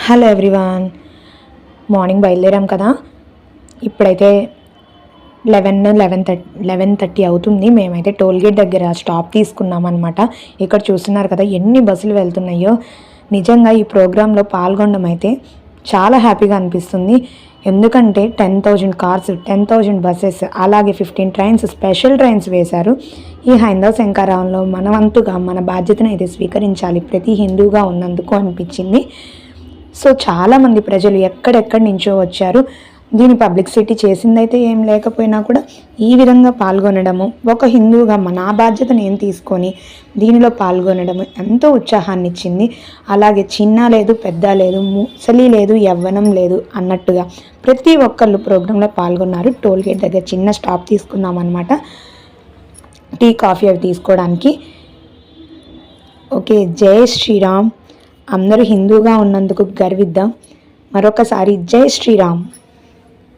Hello everyone, morning బయలుదేరాం కదా. ఇప్పుడైతే 11:30 అవుతుంది. మేమైతే టోల్గేట్ దగ్గర స్టాప్ తీసుకున్నాం అనమాట. ఇక్కడ చూస్తున్నారు కదా ఎన్ని బస్సులు వెళ్తున్నాయో. నిజంగా ఈ ప్రోగ్రాంలో పాల్గొనడం అయితే చాలా హ్యాపీగా అనిపిస్తుంది. ఎందుకంటే 10,000 కార్స్, 10,000 బస్సెస్, అలాగే 15 ట్రైన్స్, స్పెషల్ ట్రైన్స్ వేశారు. ఈ హైందవ శంకరావంలో మన వంతుగా మన బాధ్యతను అయితే స్వీకరించాలి ప్రతి హిందూగా ఉన్నందుకు అనిపించింది. సో చాలామంది ప్రజలు ఎక్కడెక్కడి నుంచో వచ్చారు. దీని పబ్లిసిటీ చేసిందైతే ఏం లేకపోయినా కూడా ఈ విధంగా పాల్గొనడము, ఒక హిందువుగా నా బాధ్యత నేను తీసుకొని దీనిలో పాల్గొనడము ఎంతో ఉత్సాహాన్ని ఇచ్చింది. అలాగే చిన్న లేదు, పెద్ద లేదు, ముసలి లేదు, యవ్వనం లేదు అన్నట్టుగా ప్రతి ఒక్కళ్ళు ప్రోగ్రాంలో పాల్గొన్నారు. టోల్గేట్ దగ్గర చిన్న స్టాప్ తీసుకున్నాం అనమాట, టీ కాఫీ అవి తీసుకోవడానికి. ఓకే, జై శ్రీరామ్. అందరూ హిందూగా ఉన్నందుకు గర్విద్దాం. మరొకసారి జై శ్రీరామ్.